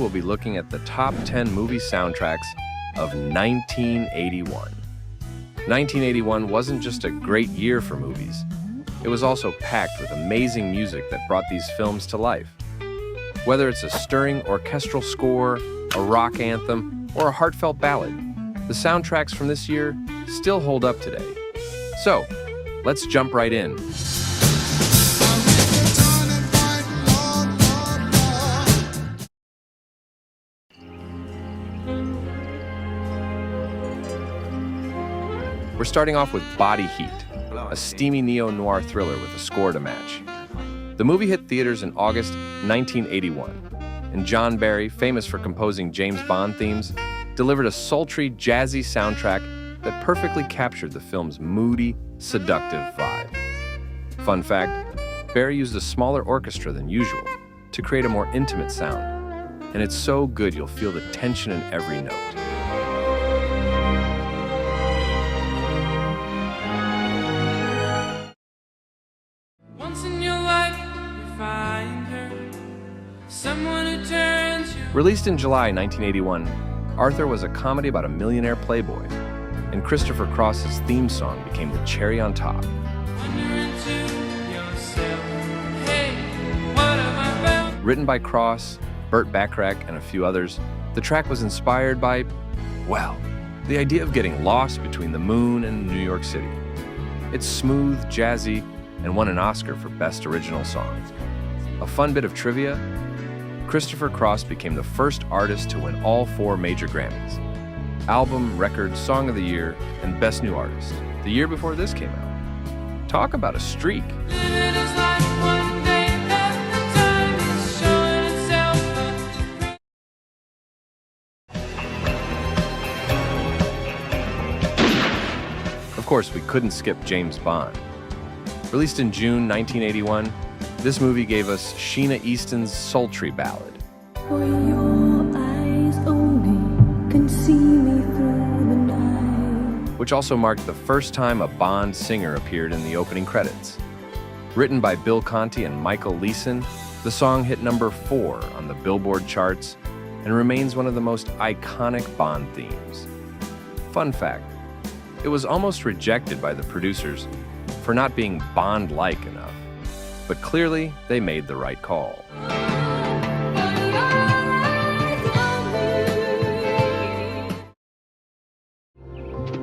we'll be looking at the top 10 movie soundtracks of 1981. 1981 wasn't just a great year for movies. It was also packed with amazing music that brought these films to life. Whether it's a stirring orchestral score, a rock anthem, or a heartfelt ballad, the soundtracks from this year still hold up today. So, let's jump right in. We're starting off with Body Heat, a steamy neo-noir thriller with a score to match. The movie hit theaters in August 1981, and John Barry, famous for composing James Bond themes, delivered a sultry, jazzy soundtrack that perfectly captured the film's moody, seductive vibe. Fun fact, Barry used a smaller orchestra than usual to create a more intimate sound, and it's so good you'll feel the tension in every note. Released in July 1981, Arthur was a comedy about a millionaire playboy, and Christopher Cross's theme song became the cherry on top. Written by Cross, Burt Bacharach, and a few others, the track was inspired by, well, the idea of getting lost between the moon and New York City. It's smooth, jazzy, and won an Oscar for Best Original Song. A fun bit of trivia, Christopher Cross became the first artist to win all 4 major Grammys: Album, Record, Song of the Year, and Best New Artist, the year before this came out. Talk about a streak. Of course, we couldn't skip James Bond. Released in June 1981, this movie gave us Sheena Easton's sultry ballad. For your eyes only can see me through the night. Which also marked the first time a Bond singer appeared in the opening credits. Written by Bill Conti and Michael Leeson, the song hit number 4 on the Billboard charts and remains one of the most iconic Bond themes. Fun fact, it was almost rejected by the producers for not being Bond-like enough. But clearly, they made the right call.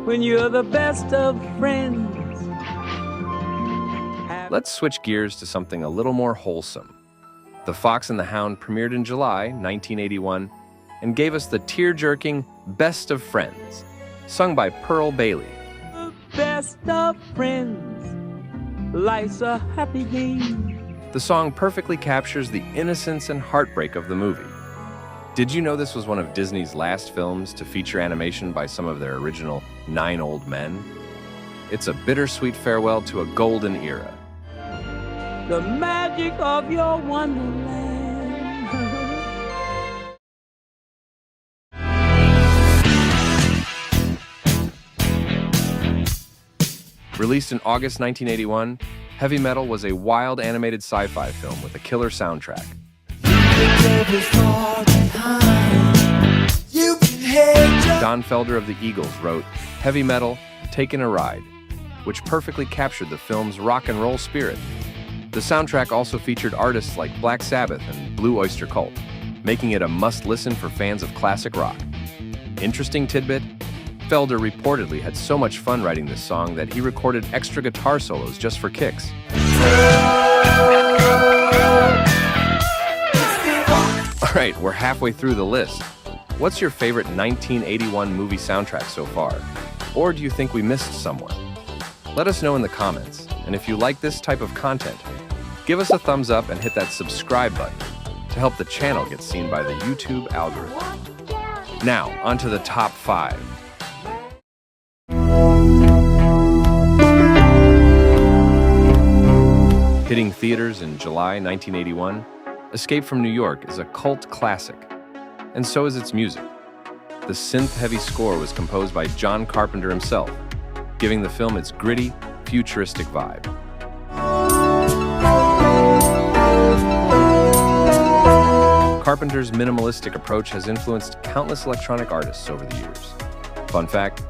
When you're the best of friends. Let's switch gears to something a little more wholesome. The Fox and the Hound premiered in July 1981 and gave us the tear-jerking Best of Friends, sung by Pearl Bailey. The best of friends. Life's a happy game. The song perfectly captures the innocence and heartbreak of the movie. Did you know this was one of Disney's last films to feature animation by some of their original 9 old men? It's a bittersweet farewell to a golden era. The magic of your Wonderland. Released in August 1981, Heavy Metal was a wild animated sci-fi film with a killer soundtrack. Don Felder of the Eagles wrote Heavy Metal, Takin' a Ride, which perfectly captured the film's rock and roll spirit. The soundtrack also featured artists like Black Sabbath and Blue Oyster Cult, making it a must-listen for fans of classic rock. Interesting tidbit, Felder reportedly had so much fun writing this song that he recorded extra guitar solos just for kicks. All right, we're halfway through the list. What's your favorite 1981 movie soundtrack so far? Or do you think we missed someone? Let us know in the comments, and if you like this type of content, give us a thumbs up and hit that subscribe button to help the channel get seen by the YouTube algorithm. Now, onto the top 5. Hitting theaters in July 1981, Escape from New York is a cult classic, and so is its music. The synth-heavy score was composed by John Carpenter himself, giving the film its gritty, futuristic vibe. Carpenter's minimalistic approach has influenced countless electronic artists over the years. Fun fact,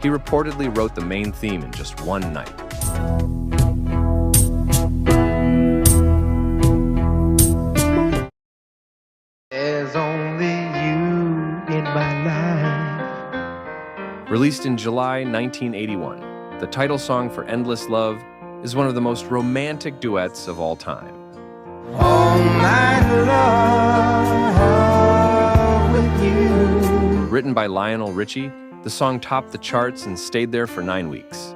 he reportedly wrote the main theme in just one night. There's only you in my life. Released in July 1981, the title song for Endless Love is one of the most romantic duets of all time. All my love with you. Written by Lionel Richie, the song topped the charts and stayed there for 9 weeks.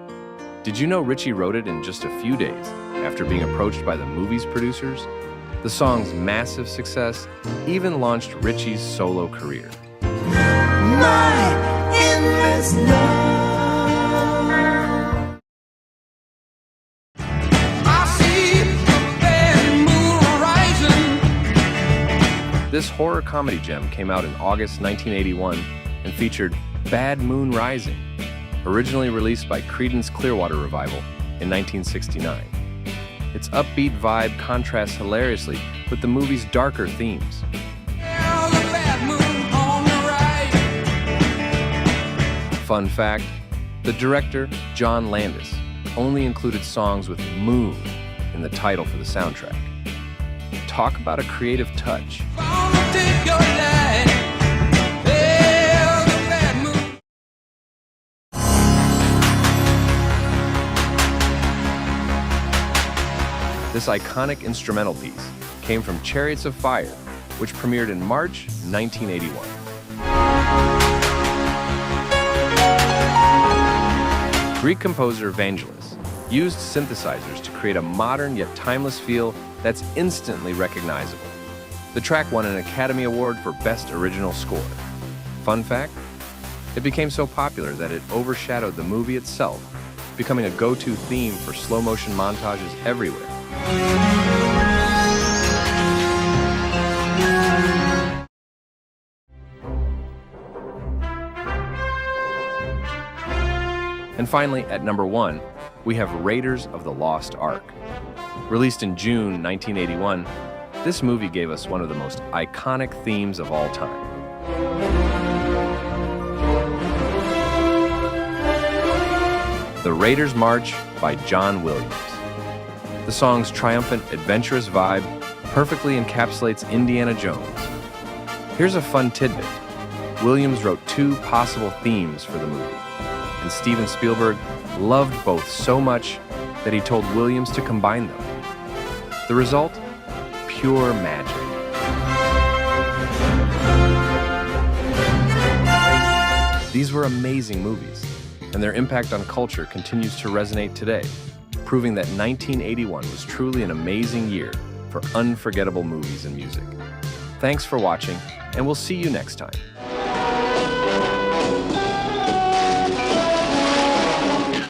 Did you know Richie wrote it in just a few days after being approached by the movie's producers? The song's massive success even launched Richie's solo career. My endless love. I see the bad moon rising. This horror comedy gem came out in August 1981 and featured Bad Moon Rising, originally released by Creedence Clearwater Revival in 1969. Its upbeat vibe contrasts hilariously with the movie's darker themes. Fun fact, the director, John Landis, only included songs with moon in the title for the soundtrack. Talk about a creative touch. This iconic instrumental piece came from Chariots of Fire, which premiered in March 1981. Greek composer Vangelis used synthesizers to create a modern yet timeless feel that's instantly recognizable. The track won an Academy Award for Best Original Score. Fun fact, it became so popular that it overshadowed the movie itself, becoming a go-to theme for slow-motion montages everywhere. And finally, at number 1, we have Raiders of the Lost Ark. Released in June 1981, this movie gave us one of the most iconic themes of all time. The Raiders March by John Williams. The song's triumphant, adventurous vibe perfectly encapsulates Indiana Jones. Here's a fun tidbit. Williams wrote 2 possible themes for the movie, and Steven Spielberg loved both so much that he told Williams to combine them. The result? Pure magic. These were amazing movies, and their impact on culture continues to resonate today, proving that 1981 was truly an amazing year for unforgettable movies and music. Thanks for watching, and we'll see you next time.